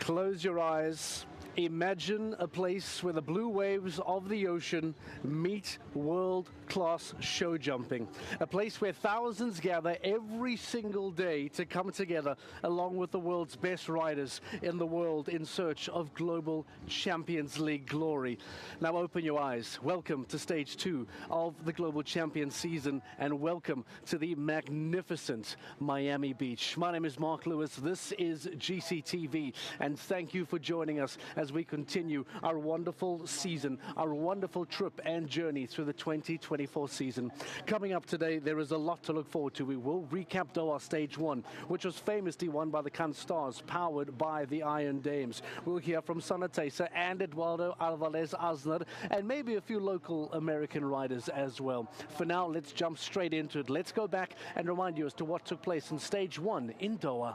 Close your eyes. Imagine a place where the blue waves of the ocean meet world-class show jumping. A place where thousands gather every single day to come together along with the world's best riders in the world in search of global Champions League glory. Now open your eyes. Welcome to stage 2 of the Global Champions season, and welcome to the magnificent Miami Beach. My name is Mark Lewis. This is GCTV, and thank you for joining us as we continue our wonderful season, our wonderful trip and journey through the 2024 season. Coming up today, there is a lot to look forward to. We will recap Doha Stage 1, which was famously won by the Cannes Stars, powered by the Iron Dames. We'll hear from Sanne Thijssen and Eduardo Alvarez-Asner, and maybe a few local American riders as well. For now, let's jump straight into it. Let's go back and remind you as to what took place in Stage 1 in Doha.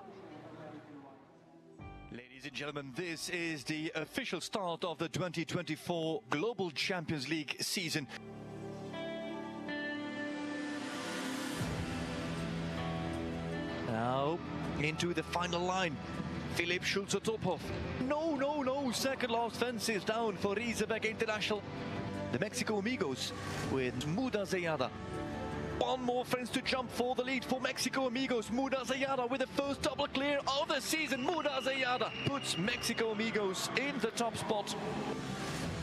Ladies and gentlemen, this is the official start of the 2024 Global Champions League season. Now into the final line. Philipp Schulze-Tophoff. No, second last fence is down for Riesebeck International. The Mexico Amigos with Muda Zayada. One more friends to jump for the lead for Mexico Amigos. Muda Zayada with the first double clear of the season. Muda Zayada puts Mexico Amigos in the top spot.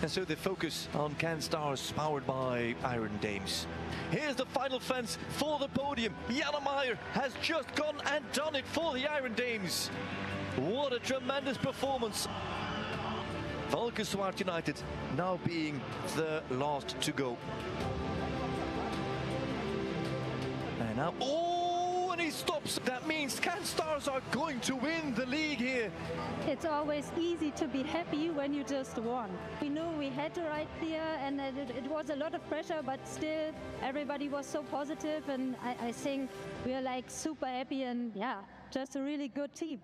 And so the focus on Cannes Stars, powered by Iron Dames. Here's the final fence for the podium. Jana Meyer has just gone and done it for the Iron Dames. What a tremendous performance. Valkenswaard United now being the last to go. And now, and he stops. That means Cannes Stars are going to win the league here. It's always easy to be happy when you just won. We knew we had to ride there, and it was a lot of pressure, but still everybody was so positive, and I think we are like super happy, and yeah, just a really good team.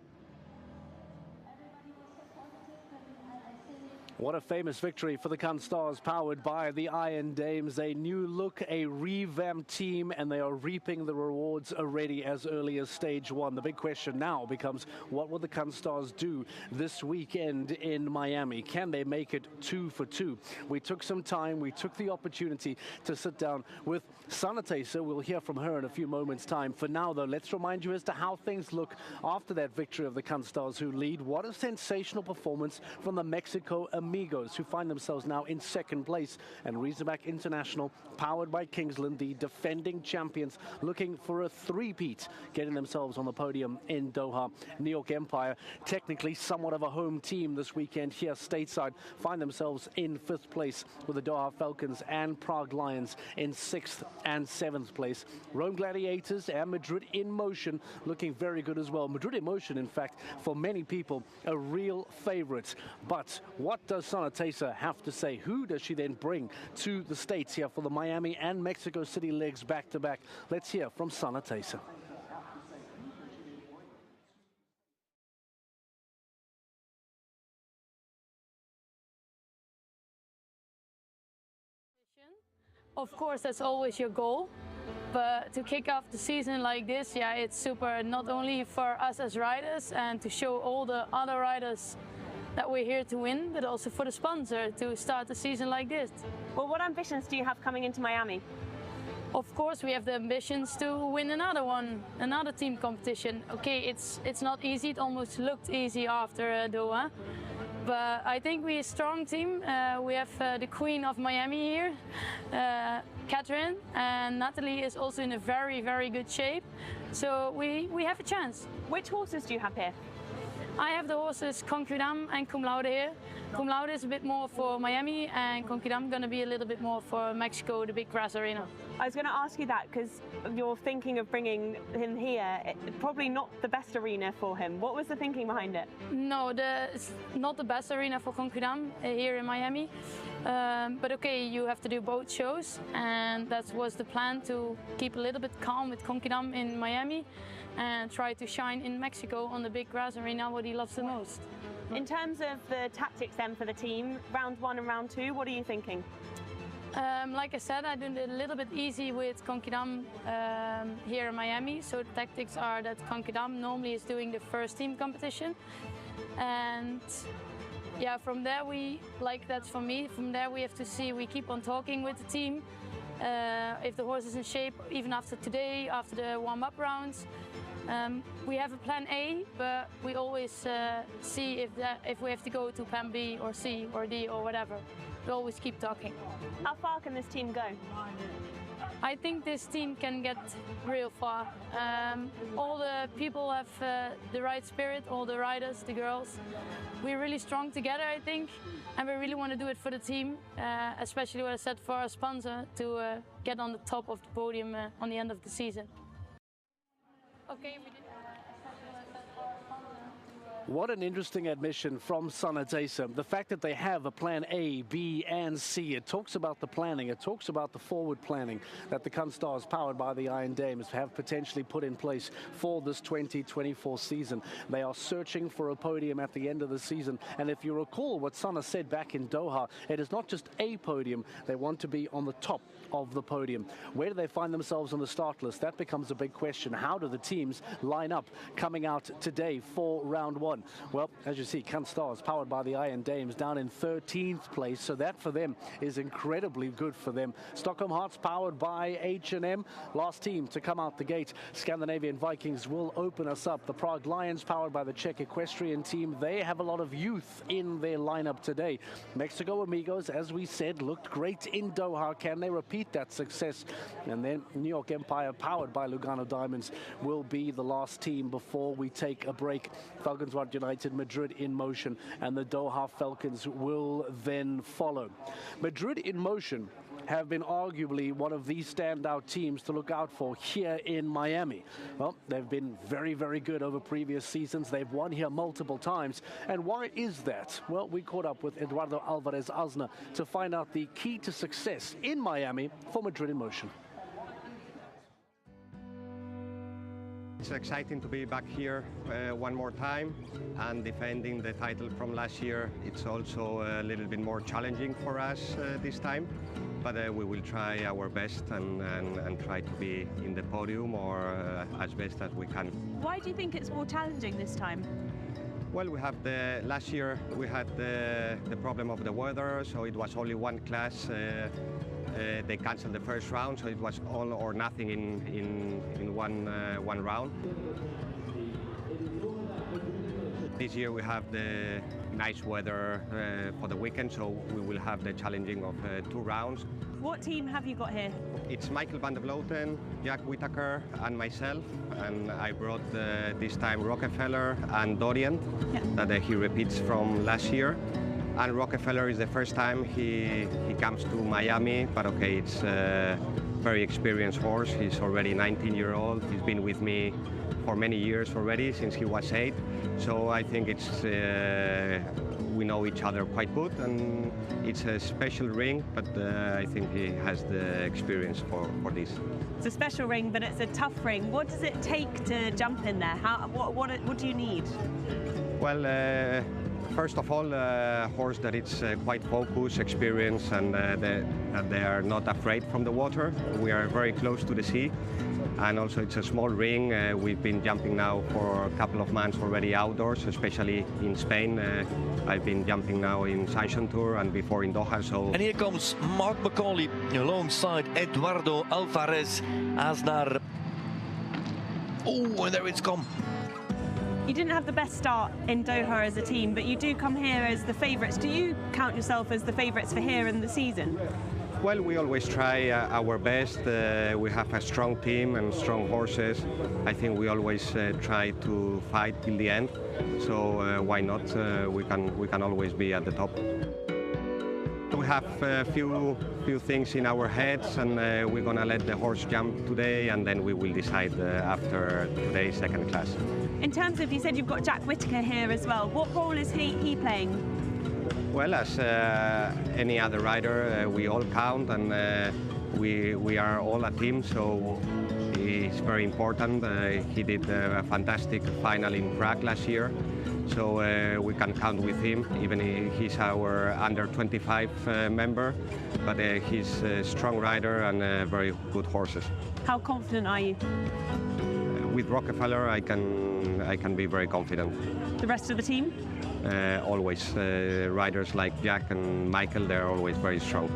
What a famous victory for the Cannes Stars, powered by the Iron Dames. A new look, a revamped team, and they are reaping the rewards already as early as Stage 1. The big question now becomes, what will the Cannes Stars do this weekend in Miami? Can they make it 2 for 2? We took some time, we took the opportunity to sit down with Sanne Thijssen. We'll hear from her in a few moments' time. For now, though, let's remind you as to how things look after that victory of the Cannes Stars, who lead. What a sensational performance from the Mexico Amigos, who find themselves now in second place, and Riesebeck International, powered by Kingsland, the defending champions, looking for a three-peat, getting themselves on the podium in Doha. New York Empire, technically somewhat of a home team this weekend here stateside, find themselves in fifth place, with the Doha Falcons and Prague Lions in 6th and 7th place. Rome Gladiators and Madrid in Motion looking very good as well. Madrid in Motion, in fact, for many people, a real favorite. But what does Sanne Thijssen have to say? Who does she then bring to the States here for the Miami and Mexico City legs back-to-back? Let's hear from Sanne Thijssen. Of course, that's always your goal. But to kick off the season like this, yeah, it's super, not only for us as riders and to show all the other riders that we're here to win, but also for the sponsor to start the season like this. Well, what ambitions do you have coming into Miami? Of course, we have the ambitions to win another one, another team competition. Okay, it's not easy. It almost looked easy after Doha. But I think we're a strong team. We have the queen of Miami here, Catherine, and Natalie is also in a very, very good shape. So we have a chance. Which horses do you have here? I have the horses Conquidam and Cum Laude here. Cum Laude is a bit more for Miami, and Conquidam going to be a little bit more for Mexico, the big grass arena. I was going to ask you that because you're thinking of bringing him here. Probably not the best arena for him. What was the thinking behind it? No, it's not the best arena for Conquidam here in Miami. But okay, you have to do both shows, and that was the plan, to keep a little bit calm with Conquidam in Miami and try to shine in Mexico on the big grass arena, what he loves the most. In terms of the tactics then for the team, round 1 and round 2, what are you thinking? Like I said, I did it a little bit easy with Conquidam here in Miami. So the tactics are that Conquidam normally is doing the first team competition. And yeah, from there that's for me. From there we have to see, we keep on talking with the team. If the horse is in shape, even after today, after the warm-up rounds. We have a plan A, but we always see if we have to go to plan B or C or D or whatever. We always keep talking. How far can this team go? I think this team can get real far. All the people have the right spirit, all the riders, the girls. We're really strong together, I think, and we really want to do it for the team, especially what I said for our sponsor, to get on the top of the podium on the end of the season. Okay, we did. What an interesting admission from Sanne Thijssen. The fact that they have a plan A, B, and C. It talks about the planning. It talks about the forward planning that the Stars, powered by the Iron Dames, have potentially put in place for this 2024 season. They are searching for a podium at the end of the season. And if you recall what Sanne said back in Doha, it is not just a podium. They want to be on the top of the podium. Where do they find themselves on the start list? That becomes a big question. How do the teams line up coming out today for round one? Well, as you see, Stars, powered by the Iron Dames, down in 13th place. So that for them is incredibly good for them. Stockholm Hearts, powered by H&M, last team to come out the gate. Scandinavian Vikings will open us up. The Prague Lions, powered by the Czech equestrian team, they have a lot of youth in their lineup today. Mexico Amigos, as we said, looked great in Doha. Can they repeat that success? And then New York Empire, powered by Lugano Diamonds, will be the last team before we take a break. Falcons United, Madrid in motion, and the Doha Falcons will then follow. Madrid in motion have been arguably one of the standout teams to look out for here in Miami. Well, they've been very, very good over previous seasons. They've won here multiple times. And why is that? Well, we caught up with Eduardo Alvarez-Asna to find out the key to success in Miami for Madrid in motion. It's exciting to be back here one more time and defending the title from last year. It's also a little bit more challenging for us this time, but we will try our best and try to be in the podium or as best as we can. Why do you think it's more challenging this time? Well, last year we had the problem of the weather, so it was only one class. They cancelled the first round, so it was all or nothing in one round. This year we have the nice weather for the weekend, so we will have the challenging of 2 rounds. What team have you got here? It's Michael van der Vloten, Jack Whittaker, and myself. And I brought this time Rockefeller and Dorian, that he repeats from last year. And Rockefeller is the first time he comes to Miami, but okay, it's a very experienced horse. He's already 19-year-old. He's been with me for many years already, since he was 8. So I think we know each other quite good, and it's a special ring, but I think he has the experience for this. It's a special ring, but it's a tough ring. What does it take to jump in there? What do you need? Well, first of all, a horse that is quite focused, experienced, and they are not afraid from the water. We are very close to the sea, and also it's a small ring. We've been jumping now for a couple of months already outdoors, especially in Spain. I've been jumping now in Sanction Tour and before in Doha. So. And here comes Mark Macaulay alongside Eduardo Alvarez-Asna. Oh, and there it's come. You didn't have the best start in Doha as a team, but you do come here as the favourites. Do you count yourself as the favourites for here in the season? Well, we always try our best. We have a strong team and strong horses. I think we always try to fight till the end. So why not? We can always be at the top. We have a few things in our heads, and we're gonna let the horse jump today, and then we will decide after today's second class. In terms of, you said you've got Jack Whittaker here as well. What role is he playing? Well, as any other rider, we all count, and we are all a team, so he's very important. He did a fantastic final in Prague last year, so we can count with him, even if he's our under 25 member, but he's a strong rider and very good horses. How confident are you? With Rockefeller, I can be very confident. the rest of the team? Always. Riders like Jack and Michael, they're always very strong.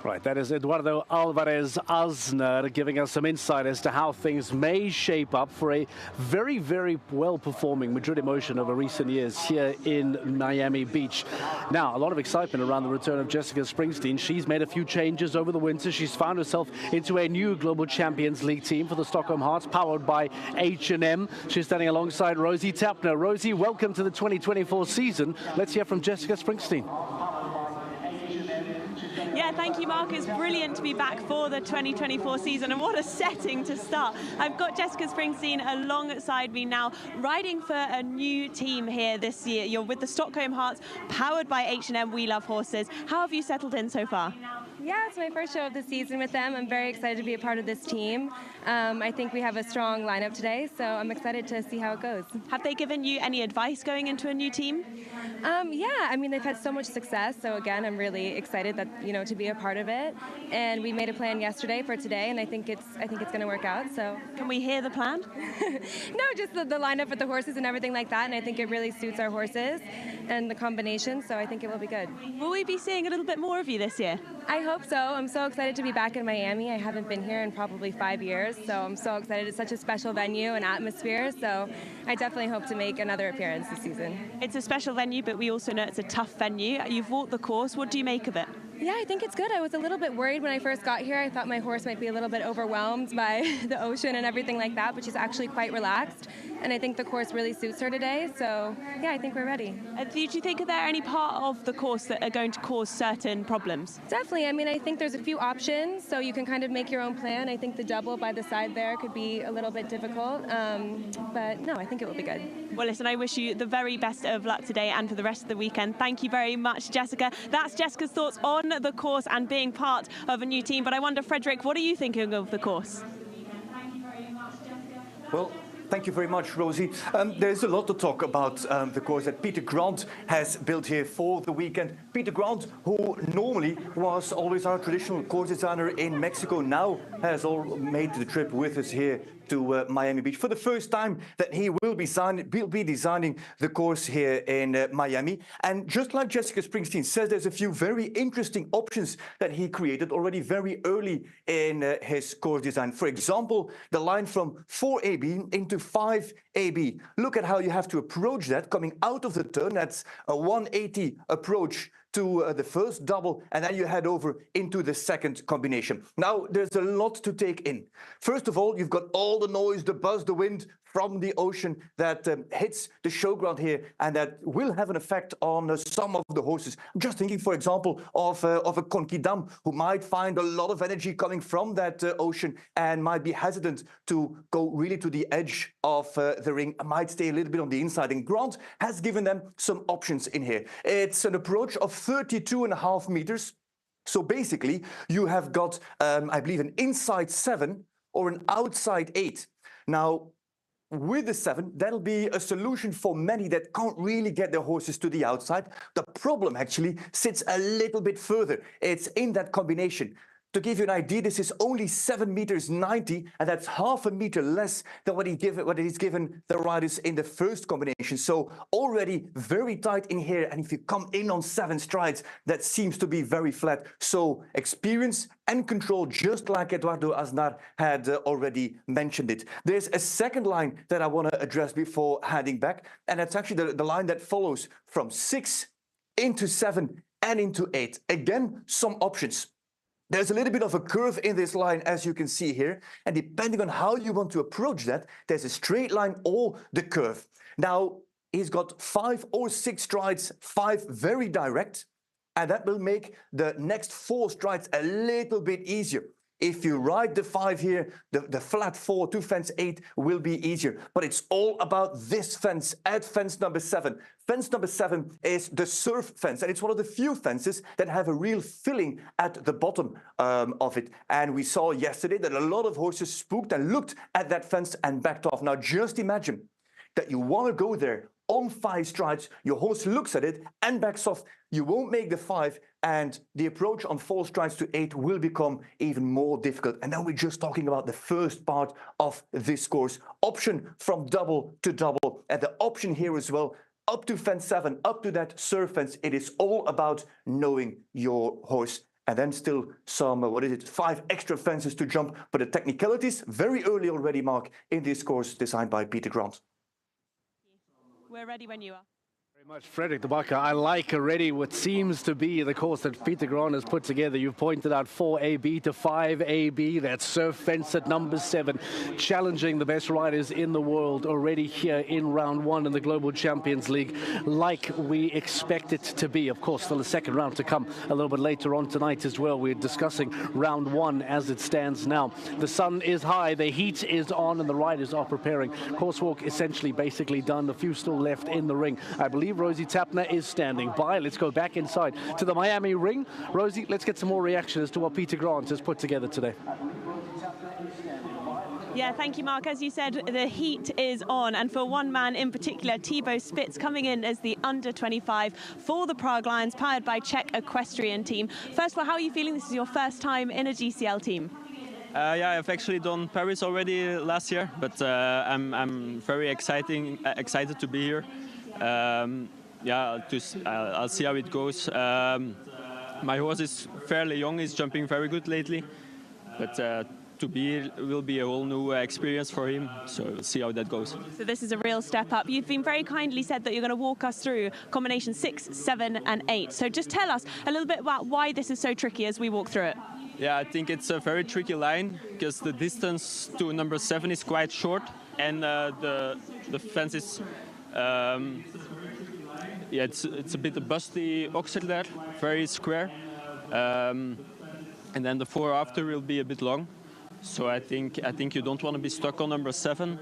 Right, that is Eduardo Alvarez Asner giving us some insight as to how things may shape up for a very, very well-performing Madrid Emotion over recent years here in Miami Beach. Now, a lot of excitement around the return of Jessica Springsteen. She's made a few changes over the winter. She's found herself into a new Global Champions League team for the Stockholm Hearts, powered by H&M. She's standing alongside Rosie Tapner. Rosie, welcome to the 2024 season. Let's hear from Jessica Springsteen. Yeah, thank you, Mark. It's brilliant to be back for the 2024 season, and what a setting to start. I've got Jessica Springsteen alongside me now, riding for a new team here this year. You're with the Stockholm Hearts, powered by H&M We Love Horses. How have you settled in so far? Yeah, it's my first show of the season with them. I'm very excited to be a part of this team. I think we have a strong lineup today, so I'm excited to see how it goes. Have they given you any advice going into a new team? Yeah, I mean, they've had so much success, so again, I'm really excited that, to be a part of it. And we made a plan yesterday for today, and I think it's going to work out. So can we hear the plan? No, just the lineup with the horses and everything like that, and I think it really suits our horses and the combination, so I think it will be good. Will we be seeing a little bit more of you this year? I hope so. I'm so excited to be back in Miami. I haven't been here in probably 5 years, so I'm so excited. It's such a special venue and atmosphere, so I definitely hope to make another appearance this season. It's a special venue, but we also know it's a tough venue. You've walked the course. What do you make of it? Yeah, I think it's good. I was a little bit worried when I first got here. I thought my horse might be a little bit overwhelmed by the ocean and everything like that, but she's actually quite relaxed. And I think the course really suits her today. So, yeah, I think we're ready. Do you think are there any part of the course that are going to cause certain problems? Definitely. I mean, I think there's a few options, so you can kind of make your own plan. I think the double by the side there could be a little bit difficult. But, no, I think it will be good. Well, listen, I wish you the very best of luck today and for the rest of the weekend. Thank you very much, Jessica. That's Jessica's thoughts on the course and being part of a new team. But I wonder, Frederick, what are you thinking of the course? Well, thank you very much, Rosie. There's a lot to talk about the course that Peter Grant has built here for the weekend. Peter Grant, who normally was always our traditional course designer in Mexico, now has made the trip with us here to Miami Beach for the first time that he will be designing the course here in Miami. And just like Jessica Springsteen says, there's a few very interesting options that he created already very early in his course design. For example, the line from 4AB into 5AB. Look at how you have to approach that coming out of the turn. That's a 180 approach to the first double, and then you head over into the second combination. Now, there's a lot to take in. First of all, you've got all the noise, the buzz, the wind from the ocean that hits the showground here, and that will have an effect on some of the horses. I'm just thinking, for example, of a Conquidam, who might find a lot of energy coming from that ocean and might be hesitant to go really to the edge of the ring, might stay a little bit on the inside. And Grant has given them some options in here. It's an approach of 32.5 meters. So basically, you have got, I believe, an inside 7 or an outside 8. Now, with the 7, that'll be a solution for many that can't really get their horses to the outside. The problem actually sits a little bit further. It's in that combination. To give you an idea, this is only 7 meters 90, and that's half a meter less than what he's given the riders in the first combination. So already very tight in here, and if you come in on 7 strides, that seems to be very flat. So experience and control, just like Eduardo Asnar had already mentioned it. There's a second line that I want to address before heading back, and that's actually the line that follows from 6 into 7 and into 8. Again, some options. There's a little bit of a curve in this line, as you can see here. And depending on how you want to approach that, there's a straight line or the curve. Now, he's got 5 or 6 strides, 5 very direct. And that will make the next 4 strides a little bit easier. If you ride the 5 here, the flat 4 to fence 8 will be easier. But it's all about this fence at fence number 7. Fence number 7 is the surf fence, and it's one of the few fences that have a real filling at the bottom of it. And we saw yesterday that a lot of horses spooked and looked at that fence and backed off. Now, just imagine that you want to go there on 5 strides. Your horse looks at it and backs off. You won't make the 5, and the approach on 4 strides to 8 will become even more difficult. And now we're just talking about the first part of this course. Option from double to double, and the option here as well, up to fence 7, up to that surf fence. It is all about knowing your horse. And then still some, 5 extra fences to jump. But the technicalities, very early already, Mark, in this course designed by Peter Grant. We're ready when you are. Very much, Frederick de Backer. I like already what seems to be the course that Peter Grant has put together. You've pointed out 4AB to 5AB. That surf fence at number 7, challenging the best riders in the world already here in round 1 in the Global Champions League, like we expect it to be. Of course, still a second round to come a little bit later on tonight as well. We're discussing round 1 as it stands now. The sun is high, the heat is on, and the riders are preparing. Course walk essentially basically done. A few still left in the ring. I believe Rosie Tapner is standing by. Let's go back inside to the Miami ring. Rosie, let's get some more reaction as to what Peter Grant has put together today. Yeah, thank you, Mark. As you said, the heat is on, and for one man in particular, Thibaut Spitz, coming in as the under-25 for the Prague Lions, powered by Czech Equestrian Team. First of all, how are you feeling? This is your first time in a GCL team. Yeah, I've actually done Paris already last year, but I'm very excited to be here. Yeah, I'll see how it goes. My horse is fairly young, he's jumping very good lately, but to be here will be a whole new experience for him, so we'll see how that goes. So this is a real step up. You've been very kindly said that you're going to walk us through combination 6, 7 and 8. So just tell us a little bit about why this is so tricky as we walk through it. Yeah, I think it's a very tricky line because the distance to number 7 is quite short, and the fence is yeah, it's a bit a busty oxer there, very square, and then the 4 after will be a bit long. So I think you don't want to be stuck on number 7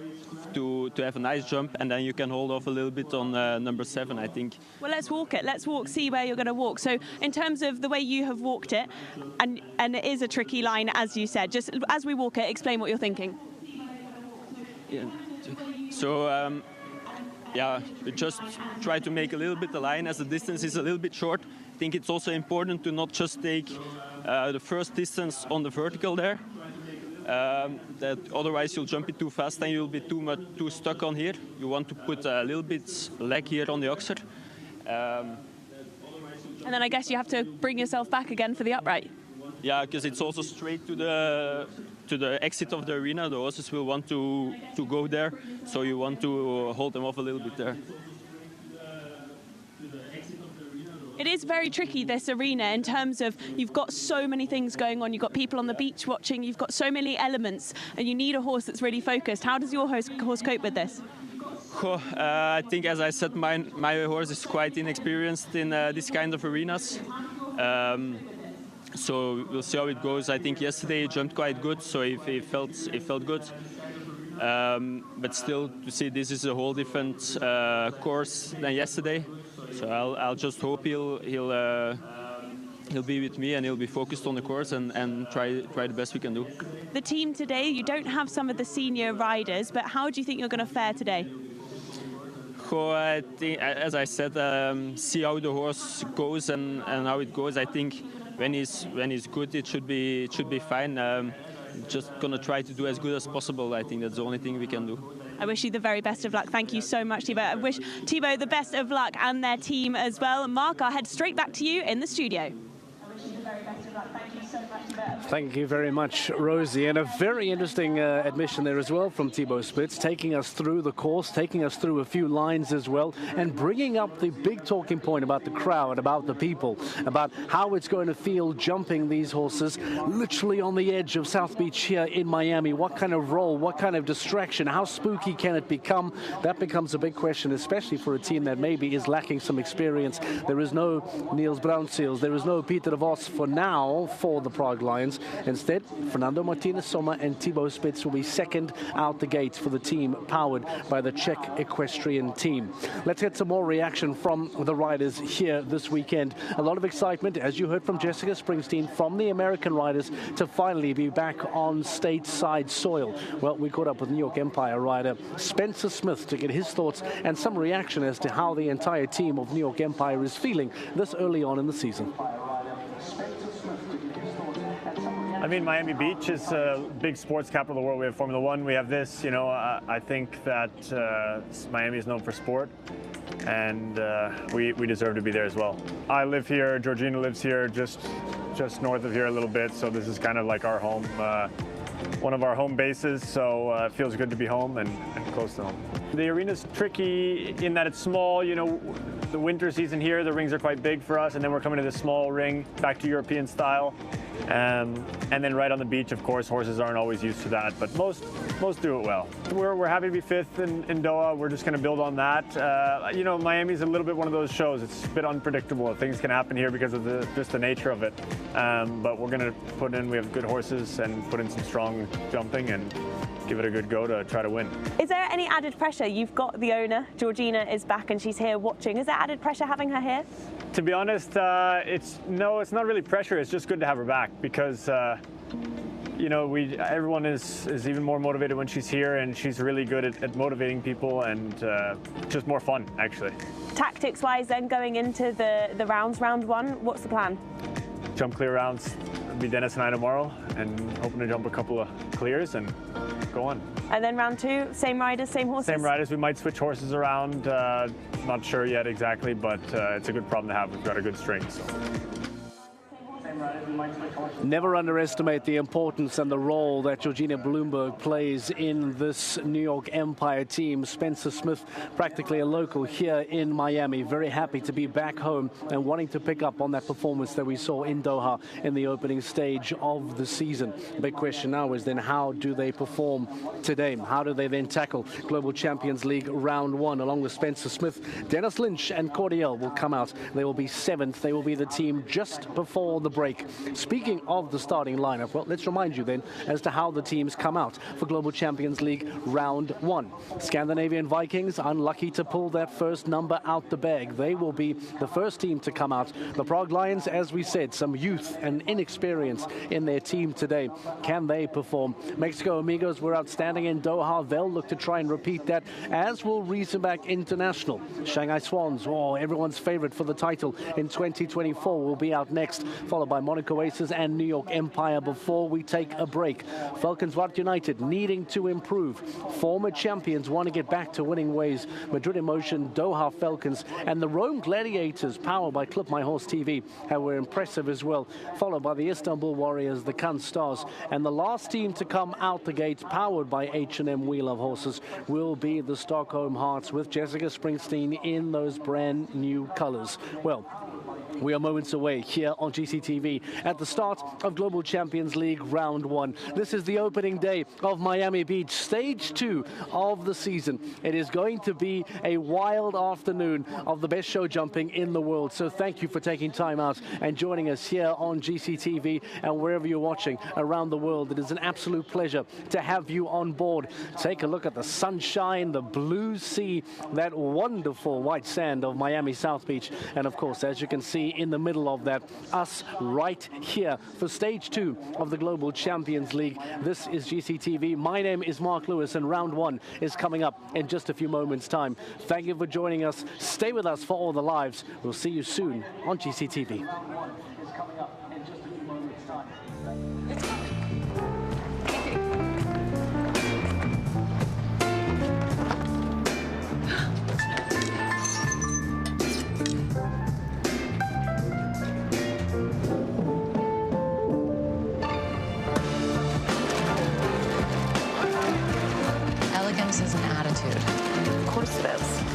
to have a nice jump, and then you can hold off a little bit on number 7, I think. Well, let's walk it. Let's walk, see where you're going to walk. So in terms of the way you have walked it, and it is a tricky line, as you said, just as we walk it, explain what you're thinking. Yeah. So yeah, we just try to make a little bit the line as the distance is a little bit short. I think it's also important to not just take the first distance on the vertical there. That otherwise you'll jump it too fast and you'll be too stuck on here. You want to put a little bit leg here on the oxer. And then I guess you have to bring yourself back again for the upright. Yeah, because it's also straight to the exit of the arena. The horses will want to go there, so you want to hold them off a little bit there. It is very tricky, this arena, in terms of you've got so many things going on. You've got people on the beach watching. You've got so many elements, and you need a horse that's really focused. How does your horse cope with this? I think, as I said, my horse is quite inexperienced in this kind of arenas. So we'll see how it goes. I think yesterday he jumped quite good, so it felt good. But still, to see this is a whole different course than yesterday. So I'll just hope he'll be with me and he'll be focused on the course and try the best we can do. The team today, you don't have some of the senior riders, but how do you think you're going to fare today? I think, as I said, see how the horse goes and how it goes. I think when he's good, it should be fine. Just gonna try to do as good as possible. I think that's the only thing we can do. I wish you the very best of luck. Thank you so much, Thibaut. I wish Thibaut the best of luck and their team as well. Mark, I'll head straight back to you in the studio. Thank you very much, Rosie. And a very interesting admission there as well from Thibaut Spitz, taking us through the course, taking us through a few lines as well, and bringing up the big talking point about the crowd, about the people, about how it's going to feel jumping these horses literally on the edge of South Beach here in Miami. What kind of role, what kind of distraction, how spooky can it become? That becomes a big question, especially for a team that maybe is lacking some experience. There is no Niels Braunseels, there is no Peter de Vos for now for the Prague Prague Lions. Instead, Fernando Martinez Sommer and Thibaut Spitz will be second out the gate for the team powered by the Czech equestrian team. Let's get some more reaction from the riders here this weekend. A lot of excitement, as you heard from Jessica Springsteen, from the American riders to finally be back on stateside soil. Well, we caught up with New York Empire rider Spencer Smith to get his thoughts and some reaction as to how the entire team of New York Empire is feeling this early on in the season. I mean, Miami Beach is a big sports capital of the world. We have Formula One, we have this. You know, I think that Miami is known for sport, and we deserve to be there as well. I live here, Georgina lives here, just north of here a little bit, so this is kind of like our home, one of our home bases, so it feels good to be home and close to home. The arena's tricky in that it's small. You know, the winter season here, the rings are quite big for us, and then we're coming to this small ring, back to European style. And then right on the beach, of course, horses aren't always used to that, but most do it well. We're happy to be fifth in Doha. We're just going to build on that. You know, Miami's a little bit one of those shows. It's a bit unpredictable. Things can happen here because of just the nature of it. But we're going to put in, we have good horses and put in some strong jumping and give it a good go to try to win. Is there any added pressure? You've got the owner, Georgina is back and she's here watching. Is there added pressure having her here? To be honest, it's not really pressure. It's just good to have her back because you know, everyone is even more motivated when she's here, and she's really good at motivating people, and just more fun actually. Tactics-wise, then going into the rounds, round one, what's the plan? Jump clear rounds. It'll be Dennis and I tomorrow, and hoping to jump a couple of clears and go on. And then round two, same riders, same horses? Same riders. We might switch horses around. Not sure yet exactly, but it's a good problem to have. We've got a good string. So. Never underestimate the importance and the role that Georgina Bloomberg plays in this New York Empire team. Spencer Smith, practically a local here in Miami, very happy to be back home and wanting to pick up on that performance that we saw in Doha in the opening stage of the season. The big question now is then, how do they perform today? How do they then tackle Global Champions League round one? Along with Spencer Smith, Dennis Lynch and Cordial will come out. They will be seventh. They will be the team just before the break. Speaking of the starting lineup, well, let's remind you then as to how the teams come out for Global Champions League round one. Scandinavian Vikings, unlucky to pull that first number out the bag. They will be the first team to come out. The Prague Lions, as we said, some youth and inexperience in their team today. Can they perform? Mexico Amigos were outstanding in Doha. They'll look to try and repeat that, as will Riesenbach International. Shanghai Swans, everyone's favorite for the title in 2024, will be out next, followed by Monaco Aces and New York Empire before we take a break. Falkenswart United needing to improve. Former champions want to get back to winning ways. Madrid Emotion, Doha Falcons, and the Rome Gladiators, powered by Clip My Horse TV, were impressive as well, followed by the Istanbul Warriors, the Cannes Stars, and the last team to come out the gate, powered by H&M We Love Horses, will be the Stockholm Hearts, with Jessica Springsteen in those brand new colors. Well, we are moments away here on GCTV at the start of Global Champions League round one. This is the opening day of Miami Beach, stage 2 of the season. It is going to be a wild afternoon of the best show jumping in the world. So thank you for taking time out and joining us here on GCTV and wherever you're watching around the world. It is an absolute pleasure to have you on board. Take a look at the sunshine, the blue sea, that wonderful white sand of Miami South Beach. And of course, as you can see in the middle of that, us right here for stage 2 of the Global Champions League. This is GCTV. My name is Mark Lewis, and round one is coming up in just a few moments' time. Thank you for joining us. Stay with us for all the lives. We'll see you soon on GCTV. Elegance is an attitude. Of course it is.